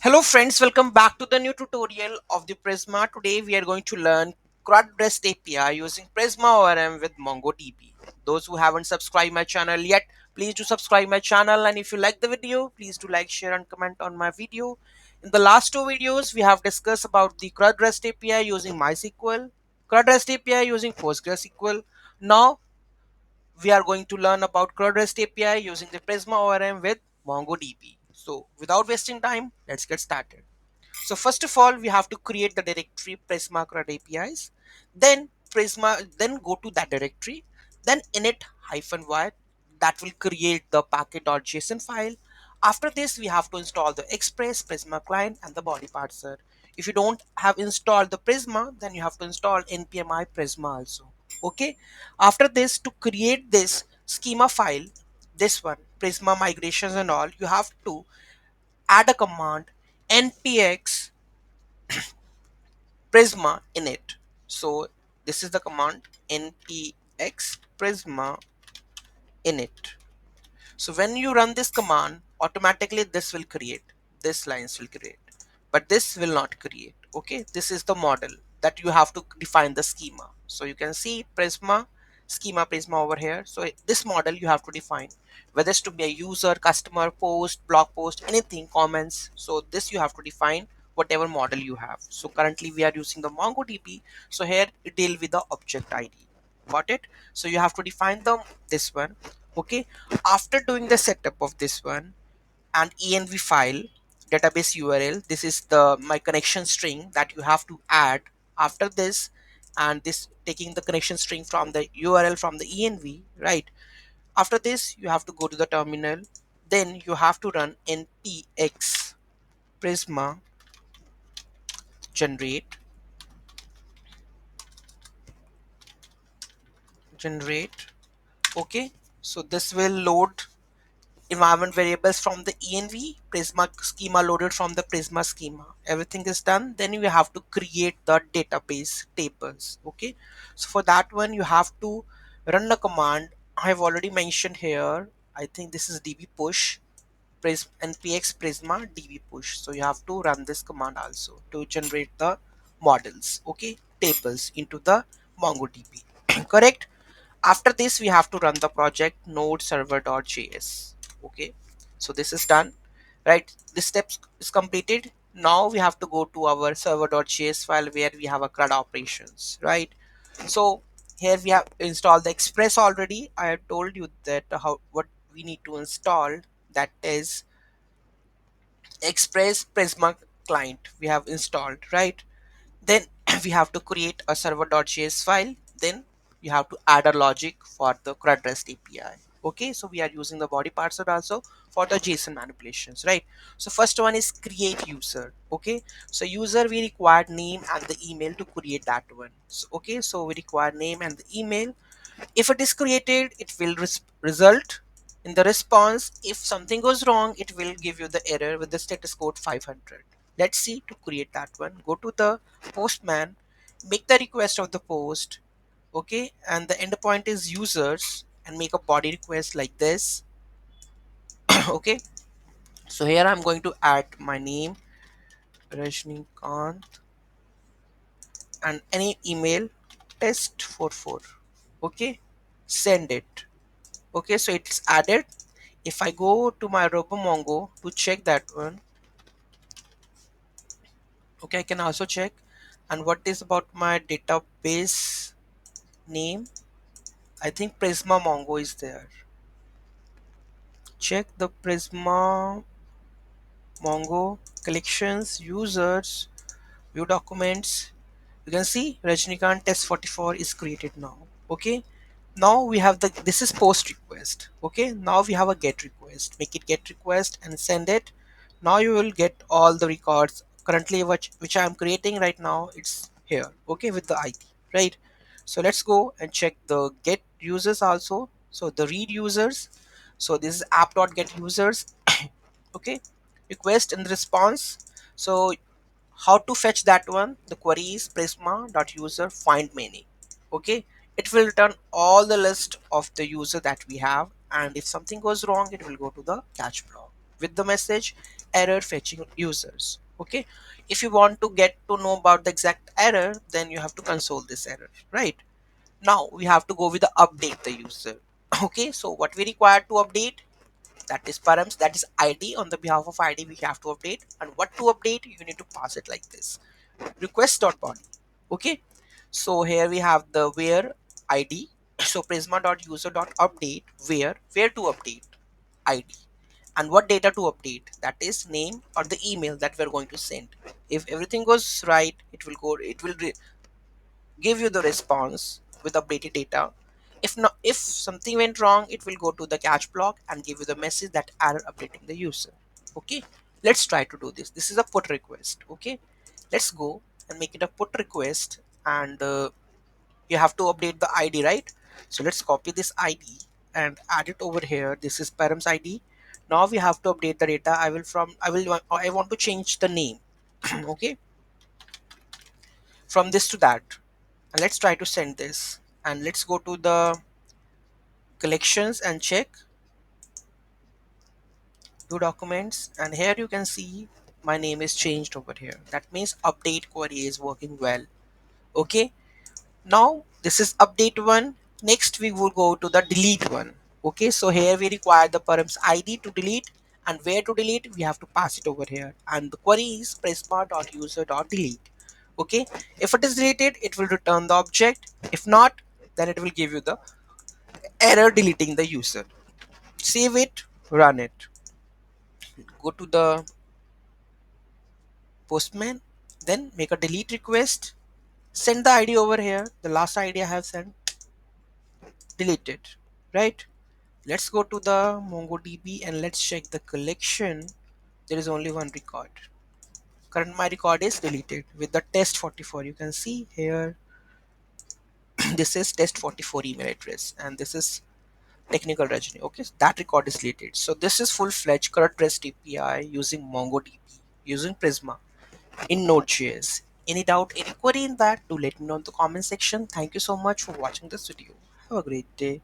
Hello friends, welcome back to the new tutorial of the Prisma. Today we are going to learn Crud REST API using Prisma ORM with MongoDB. Those who haven't subscribed my channel yet, please do subscribe my channel, and if you like the video, please do like, share and comment on my video. In the last two videos, we have discussed about the Crud REST API using MySQL, Crud REST API using PostgresQL. Now we are going to learn about Crud REST API using the Prisma ORM with MongoDB. So without wasting time, let's get started. So first of all, we have to create the directory Prisma CRUD APIs. Then then go to that directory. Then init -y that will create the packet.json file. After this, we have to install the Express, Prisma client, and the body parser. If you don't have installed the Prisma, then you have to install npmi Prisma also. Okay. After this, to create this schema file, this one Prisma migrations and all, you have to add a command npx prisma init. So this is the command npx prisma init. So when you run this command, automatically this will create, this lines will create, but this will not create. Okay, this is the model that you have to define the schema. So you can see prisma, schema prisma over here. So this model you have to define, whether it's to be a user, customer, post, blog post, anything, comments. So this you have to define whatever model you have. So currently we are using the MongoDB. So here it deal with the object ID. Got it? So you have to define the this one. Okay, after doing the setup of this one and env file database url, this is the my connection string that you have to add after this, and this taking the connection string from the url from the env, right? After this you have to go to the terminal, then you have to run npx prisma generate generate. Okay, so this will load environment variables from the env prisma schema loaded from the prisma schema. Everything is done, then you have to create the database tables. Okay, so for that one you have to run a command I have already mentioned here. I think this is db push npx prisma db push. So you have to run this command also to generate the models, okay, tables into the mongodb. Correct. After this we have to run the project node server.js. Okay, so this is done, right? This step is completed. Now we have to go to our server.js file where we have a CRUD operations, right? So here we have installed the express already. I have told you that how what we need to install, that is express prisma client we have installed, right? Then we have to create a server.js file. Then you have to add a logic for the CRUD REST API. Okay, so we are using the body parser also for the JSON manipulations, right? So first one is create user. Okay, so user we require name and the email to create that one. So, okay, so we require name and the email. If it is created, it will result in the response. If something goes wrong, it will give you the error with the status code 500. Let's see to create that one. Go to the postman, make the request of the post, okay, and the endpoint is users, and make a body request like this. Okay, so here I'm going to add my name, Rajnikant, and any email, test44. Okay, send it. Okay, so it's added. If I go to my RoboMongo to check that one, okay, I can also check. And what is about my database name? I think Prisma Mongo is there. Check the Prisma Mongo collections, users, view documents. You can see Rajnikant test 44 is created now. Okay, now we have the this is post request. Okay, now we have a get request. Make it get request and send it. Now you will get all the records currently which I am creating right now. It's here, okay, with the id, right? So let's go and check the get users also. So the read users, so this is app.get users. Okay, request and response. So how to fetch that one? The query is prisma.user find many. Okay, it will return all the list of the user that we have, and if something goes wrong, it will go to the catch block with the message error fetching users. Okay, if you want to get to know about the exact error, then you have to console this error, right? Now we have to go with the update the user. Okay, so what we require to update, that is params, that is id. On the behalf of id we have to update, and what to update, you need to pass it like this: request.body. Okay, so here we have the where id. So prisma.user.update where to update id, and what data to update, that is name or the email that we're going to send. If everything goes right, it will give you the response with updated data. If not, if something went wrong, it will go to the catch block and give you the message that error updating the user. Okay, let's try to do this. This is a put request. Okay, let's go and make it a put request, and you have to update the id, right? So let's copy this id and add it over here. This is params id. Now we have to update the data. I want to change the name. Okay, from this to that, and let's try to send this, and let's go to the collections and check two documents, and here you can see my name is changed over here. That means update query is working well. Okay, now this is update one. Next we will go to the delete one. Okay, so here we require the params id to delete, and where to delete we have to pass it over here, and the query is prisma.user.delete. Okay, if it is deleted it will return the object. If not, then it will give you the error deleting the user. Save it, run it, go to the postman, then make a delete request, send the id over here, the last id I have sent, delete it, right? Let's go to the mongodb and let's check the collection. There is only one record. Current my record is deleted with the test 44. You can see here this is test 44 email address, and this is technical Rajni. Okay, so that record is deleted. So this is full-fledged Crud REST API using MongoDB, using Prisma in Node.js. Any doubt, any query in that, do let me know in the comment section. Thank you so much for watching this video. Have a great day.